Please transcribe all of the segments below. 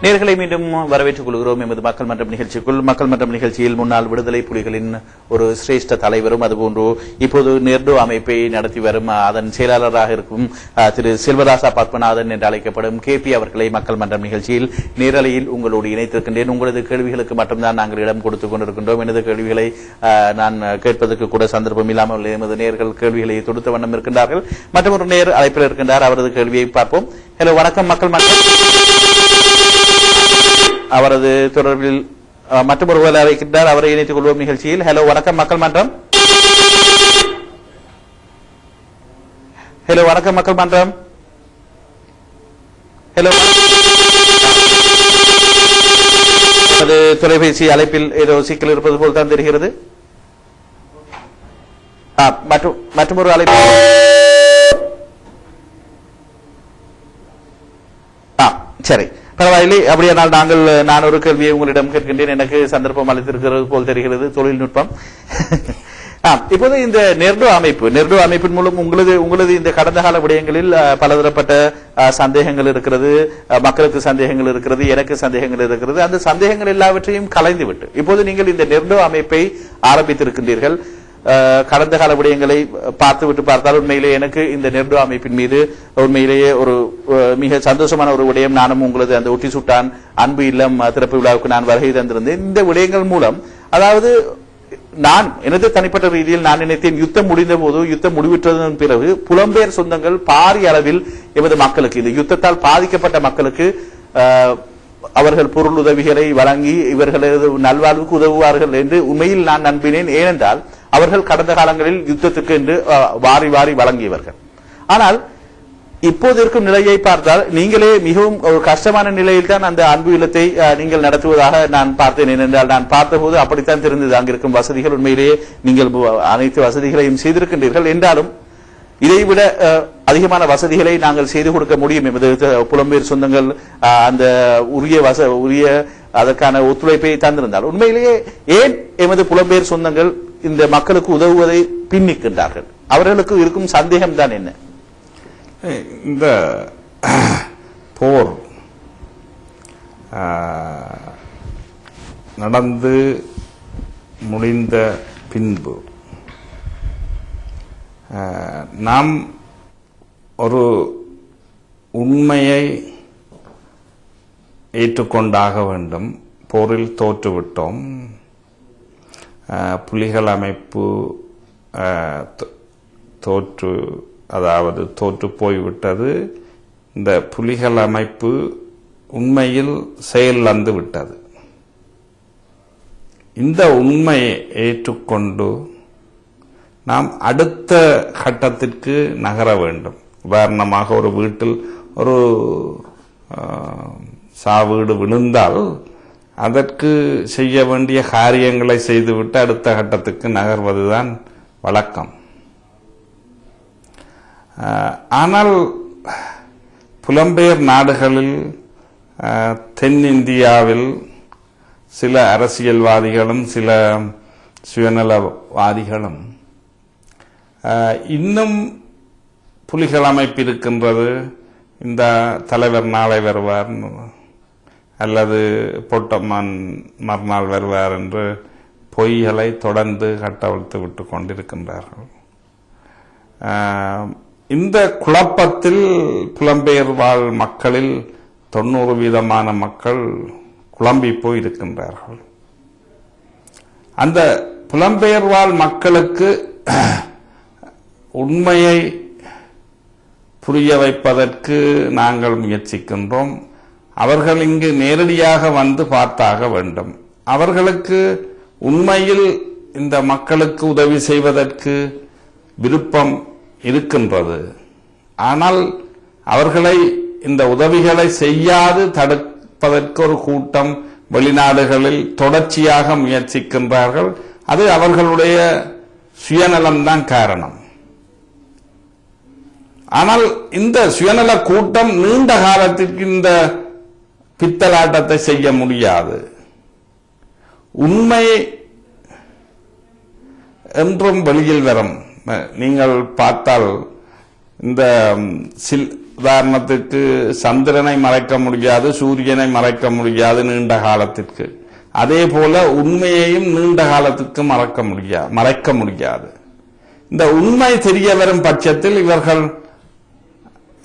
நேர்களை மீண்டும் வரவேற்றுக் கொள்கிறோம் எமது மக்கள் மன்றம் நிகழ்ச்சிக்குள். மக்கள் மன்றம் நிகழ்ச்சியில் முன்னாள் விடுதலை புலிகளின் ஒரு சிரேஷ்ட தலைவரும் அதுபோன்று இப்போது நெர்டோ அமைப்பை நடத்தி வரும் அதன் செயலாளராக இருக்கும் திரு செல்வராசா பத்மநாதன் என்று அழைக்கப்படும் KP அவர்களை மக்கள் மன்றம் நிகழ்ச்சியில் நேரலையில் உங்களோடு இணைத்திருக்கின்றேன். உங்களது கேள்விகளுக்கு மட்டும்தான் நாங்கள் இடம் கொடுத்துக் கொண்டிருக்கின்றோம். எனது கேள்விகளை நான் கேட்பதற்கு கூட சந்தர்ப்பம் இல்லாமல் எமது நேர்கள் கேள்விகளை தொடுத்த வண்ணம் இருக்கின்றார்கள். மற்றொரு நேர் அழைப்பில் இருக்கின்றார். அவரது கேள்வியை பார்ப்போம். ஹலோ, வணக்கம் மக்கள் மன்றம். அவரது தொடர்பில் மற்றொருவர் அழைக்கின்றார். அவரை இணைத்துக் கொள்வோம் நிகழ்ச்சியில். ஹலோ, வணக்கம் மக்கள் மன்றம். ஹலோ, வணக்கம் மக்கள் மன்றம். ஹலோ, அது தொலைபேசி அழைப்பில் ஏதோ சிக்கல் இருப்பது போல் தான் தெரிகிறது. மற்றொரு அழைப்பு. சரி, பரவாயில்லை. அப்படியானால் நான் ஒரு கேள்வியை உங்களிடம் கேட்கின்றேன். எனக்கு சந்தர்ப்பம் அளித்திருக்கிறது போல் தெரிகிறது தொழில்நுட்பம். இப்போது இந்த நெர்டோ அமைப்பின் மூலம் உங்களது இந்த கடந்த கால விடயங்களில் பலதரப்பட்ட சந்தேகங்கள் இருக்கிறது, மக்களுக்கு சந்தேகங்கள் இருக்கிறது, எனக்கு சந்தேகங்கள் இருக்கிறது. அந்த சந்தேகங்கள் எல்லாவற்றையும் கலைந்துவிட்டு இப்போது நீங்கள் இந்த நெர்டோ அமைப்பை ஆரம்பித்திருக்கின்றீர்கள். கடந்த கால விடயங்களை பார்த்துவிட்டு பார்த்தால் உண்மையிலே எனக்கு இந்த நெர்டோ அமைப்பின் மீது உண்மையிலேயே ஒரு மிக சந்தோஷமான ஒரு விடயம். நானும் உங்களது அந்த ஒட்டி சுட்டான் அன்பு இல்லம் திறப்பு விழாவுக்கு நான் வருகை தந்திருந்தேன். இந்த விடயங்கள் மூலம், அதாவது நான் எனது தனிப்பட்ட ரீதியில் நான் நினைத்தேன், யுத்தம் முடிந்த போது, யுத்தம் முடிவுற்றதன் பிறகு புலம்பெயர் சொந்தங்கள் பாரிய அளவில் எமது மக்களுக்கு, இந்த யுத்தத்தால் பாதிக்கப்பட்ட மக்களுக்கு அவர்கள் பொருள் உதவிகளை வழங்கி இவர்களது நல்வாழ்வுக்கு உதவுவார்கள் என்று உண்மையில் நான் நம்பினேன். ஏனென்றால் அவர்கள் கடந்த காலங்களில் யுத்தத்துக்கு என்று வாரி வாரி வழங்கியவர்கள். ஆனால் இப்போது இருக்கும் நிலையை பார்த்தால் நீங்களே மிகவும் ஒரு கஷ்டமான நிலையில் தான் அந்த அன்பு இல்லத்தை நீங்கள் நடத்துவதாக நான் பார்த்தேன். ஏனென்றால் நான் பார்த்தபோது அப்படித்தான் தெரிந்தது. அங்கிருக்கும் வசதிகள் உண்மையிலேயே நீங்கள் அனைத்து வசதிகளையும் செய்திருக்கின்றீர்கள். என்றாலும் இதைவிட அதிகமான வசதிகளை நாங்கள் செய்து கொடுக்க முடியும். எமது புலம்பெயர் சொந்தங்கள் அந்த உரிய அதற்கான ஒத்துழைப்பை தந்திருந்தால் உண்மையிலேயே ஏன் எமது புலம்பெயர் சொந்தங்கள் இந்த மக்களுக்கு உதவுவதை பின்னிக்கின்றார்கள்? அவர்களுக்கு இருக்கும் சந்தேகம் தான் என்ன? இந்த போர் நடந்து முடிந்த பின்பு நாம் ஒரு உண்மையை ஏற்றுக்கொண்டாக வேண்டும். போரில் தோற்றுவிட்டோம். புலிகள் அமைப்பு தோற்று போய்விட்டது. இந்த புலிகள் அமைப்பு உண்மையில் செயலிழந்து விட்டது. இந்த உண்மையை ஏற்றுக்கொண்டு நாம் அடுத்த கட்டத்திற்கு நகர வேண்டும். உதாரணமாக ஒரு வீட்டில் ஒரு சாவீடு விழுந்தால் அதற்கு செய்ய வேண்டிய காரியங்களை செய்துவிட்டு அடுத்த கட்டத்துக்கு நகர்வதுதான் வழக்கம். ஆனால் புலம்பெயர் நாடுகளில், தென்னிந்தியாவில் சில அரசியல்வாதிகளும் சில சுயநலவாதிகளும் இன்னும் புலிகள் அமைப்பு இருக்கின்றது, இந்த தலைவர் நாளை வருவார் அல்லது பொட்டம்மான் மறுநாள் வருவார் என்று பொய்களை தொடர்ந்து கட்டவிழ்த்து விட்டு கொண்டிருக்கின்றார்கள். இந்த குழப்பத்தில் புலம்பெயர் வாழ் மக்களில் 90% மக்கள் குழம்பி போய் இருக்கின்றார்கள். அந்த புலம்பெயர் வாழ் மக்களுக்கு உண்மையை புரிய வைப்பதற்கு நாங்கள் முயற்சிக்கின்றோம். அவர்கள் இங்கு நேரடியாக வந்து பார்த்தாக வேண்டும். அவர்களுக்கு உண்மையில் இந்த மக்களுக்கு உதவி செய்வதற்கு விருப்பம் இருக்கின்றது. ஆனால் அவர்களை இந்த உதவிகளை செய்யாது தடுப்பதற்கு ஒரு கூட்டம் வெளிநாடுகளில் தொடர்ச்சியாக முயற்சிக்கின்றார்கள். அது அவர்களுடைய சுயநலம்தான் காரணம். ஆனால் இந்த சுயநல கூட்டம் நீண்ட காலத்திற்கு இந்த பித்தலாட்டத்தை செய்ய முடியாது. உண்மை என்றும் வெளியில் வரும். நீங்கள் பார்த்தால் இந்த உதாரணத்துக்கு சந்திரனை மறைக்க முடியாது, சூரியனை மறைக்க முடியாது நீண்ட காலத்திற்கு. அதே போல உண்மையையும் நீண்ட காலத்துக்கு மறைக்க முடியாது. இந்த உண்மை தெரிய வரும் பட்சத்தில்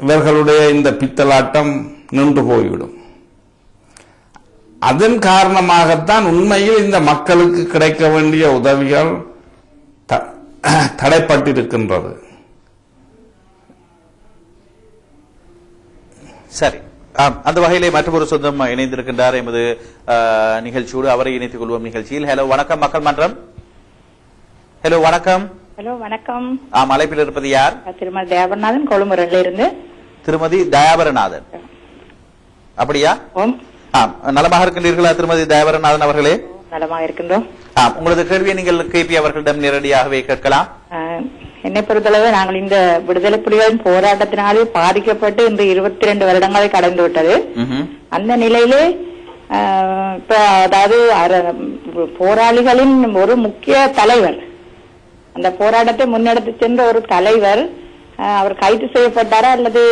இவர்களுடைய இந்த பித்தலாட்டம் நின்று போய்விடும். அதன் காரணமாகத்தான் உண்மையில் இந்த மக்களுக்கு கிடைக்க வேண்டிய உதவிகள் தடைப்பட்டிருக்கின்றது. சரி, அந்த வகையிலே மற்றொரு சொந்தம் இணைந்திருக்கின்றார் எமது நிகழ்ச்சியோடு. அவரை இணைத்துக் கொள்வோம் நிகழ்ச்சியில். ஹலோ, வணக்கம் மக்கள் மன்றம். ஹலோ, வணக்கம். ஹலோ, வணக்கம். அழைப்பில் இருப்பது யார்? திருமதி தயாபரநாதன், கொழும்புல இருந்து. திருமதி தயாபரநாதன், அப்படியா? நலமாக இருக்கின்றீர்களா திருமதி தயாபரநாதன் அவர்களே? நலமாக இருக்கின்றோம். உங்களது கேள்வியை நீங்கள் கேபி அவர்களிடம் நேரடியாகவே கேட்கலாம். என்னை பொறுத்தளவு நாங்கள் இந்த விடுதலை புலிகளின் போராட்டத்தினாலே பாதிக்கப்பட்டு இன்று 22 வருடங்களை கடந்து விட்டது. அந்த நிலையிலே இப்ப அதாவது போராளிகளின் ஒரு முக்கிய தலைவர், அந்த போராட்டத்தை முன்னெடுத்து சென்ற ஒரு தலைவர் அவர் கைது செய்யப்பட்டாரா அல்லது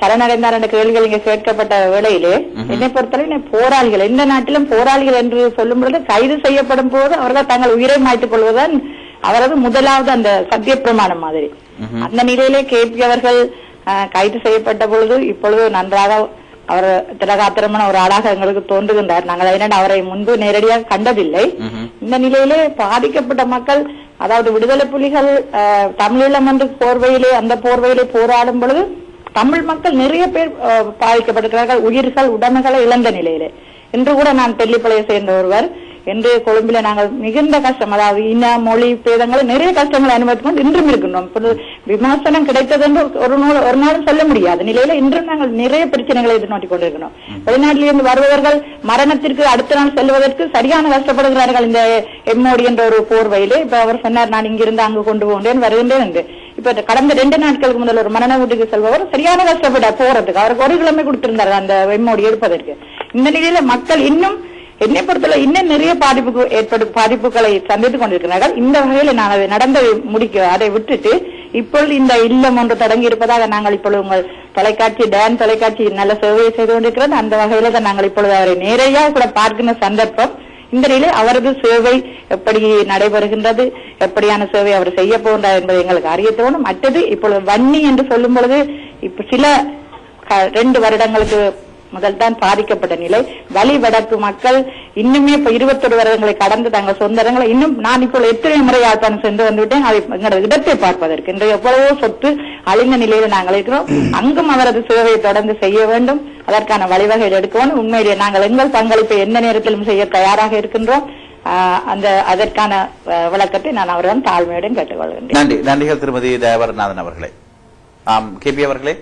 சரணடைந்தார் என்ற கேள்விகள் இங்க கேட்கப்பட்ட வேளையிலே என்னை பொறுத்தவரை போராளிகள், எந்த நாட்டிலும் போராளிகள் என்று சொல்லும் பொழுது கைது செய்யப்படும் போது அவர்கள் தங்கள் உயிரை மாய்த்துக் கொள்வதுதான் அவரது முதலாவது அந்த சத்திய பிரமாணம் மாதிரி. அந்த நிலையிலே கேபி அவர்கள் கைது செய்யப்பட்ட பொழுது இப்பொழுது நன்றாக அவர் திலகாத்திரமான ஒரு ஆளாக எங்களுக்கு தோன்றுகின்றார். நாங்கள் அதனால் அவரை முன்பு நேரடியாக கண்டதில்லை. இந்த நிலையிலே பாதிக்கப்பட்ட மக்கள், அதாவது விடுதலை புலிகள் தமிழீழம் என்று போர்வையிலே அந்த போர்வையிலே போராடும் பொழுது தமிழ் மக்கள் நிறைய பேர் பாதிக்கப்பட்டிருக்கிறார்கள், உயிர்கள் உடைமைகளை இழந்த நிலையிலே. இன்று கூட நான் தெல்லிப்பளையை சேர்ந்த ஒருவர் என்று கொழும்பில நாங்கள் மிகுந்த கஷ்டம், அதாவது இன மொழி பேதங்களை நிறைய கஷ்டங்களை அனுபவித்துக் கொண்டு இன்றும் இருக்கின்றோம். விமர்சனம் கிடைத்தது என்று ஒரு நாளும் சொல்ல முடியாது நிலையில இன்றும் நாங்கள் நிறைய பிரச்சனைகளை எதிர்நோக்கிக் கொண்டிருக்கிறோம். வெளிநாட்டிலிருந்து வருபவர்கள் மரணத்திற்கு அடுத்த நாள் செல்வதற்கு சரியான கஷ்டப்படுகிறார்கள் இந்த எம்மோடி என்ற ஒரு போர்வையிலே. இப்ப அவர் சொன்னார், நான் இங்கிருந்து அங்கு கொண்டு போகின்றேன் வருகின்றேன் என்று. இப்ப கடந்த 2 நாட்களுக்கு முதல் ஒரு மரண வீட்டுக்கு செல்பவர் சரியான கஷ்டப்பட போறதுக்கு அவருக்கு 1 கிழமை கொடுத்திருந்தார் அந்த எம்மோடி எடுப்பதற்கு. இந்த நிலையில மக்கள் இன்னும் என்னை பொறுத்தவரை இன்னும் நிறைய பாதிப்புகளை சந்தித்துக் கொண்டிருக்கிறார்கள். இந்த வகையில் நான் அதை நடந்ததை அதை விட்டுட்டு இப்பொழுது இந்த இல்லம் ஒன்று தொடங்கி இருப்பதாக நாங்கள் இப்பொழுது உங்கள் தொலைக்காட்சி டான் தொலைக்காட்சி நல்ல சேவையை செய்து கொண்டிருக்கிறது. அந்த வகையில தான் நாங்கள் இப்பொழுது அவரை நேரடியாக கூட பார்க்கின்ற சந்தர்ப்பம். இந்த நிலையில் அவரது சேவை எப்படி நடைபெறுகின்றது, எப்படியான சேவை அவர் செய்ய போகின்றார் என்பதை எங்களுக்கு அறிய தோணும். மற்றது இப்பொழுது வன்னி என்று சொல்லும் பொழுது இப்ப சில 2 வருடங்களுக்கு முதல் தான் பாதிக்கப்பட்ட நிலை. வலி வடக்கு மக்கள் இன்னுமே இப்ப 21 வருடங்களை கடந்து தங்கள் சொந்த இடங்களை இன்னும் நான் இப்போ எத்தனை முறை யாழ்ப்பாணம் சென்று வந்துவிட்டேன் அதை எங்களோட இடத்தை பார்ப்பதற்கு. இன்று எவ்வளவோ சொத்து அழிந்த நிலையில நாங்கள் இருக்கிறோம். அங்கும் அவரது சேவையை தொடர்ந்து செய்ய வேண்டும், அதற்கான வழிவகைகள் எடுக்கணும். உண்மையிலேயே நாங்கள் எங்கள் பங்களிப்பை எந்த நேரத்திலும் செய்ய தயாராக இருக்கின்றோம். அதற்கான விளக்கத்தை நான் அவரிடம் தாழ்மையுடன் கேட்டுக்கொள்கின்றேன். நன்றி. நன்றிகள் திருமதி தயாபரநாதன் அவர்களே. கேபி அவர்களே.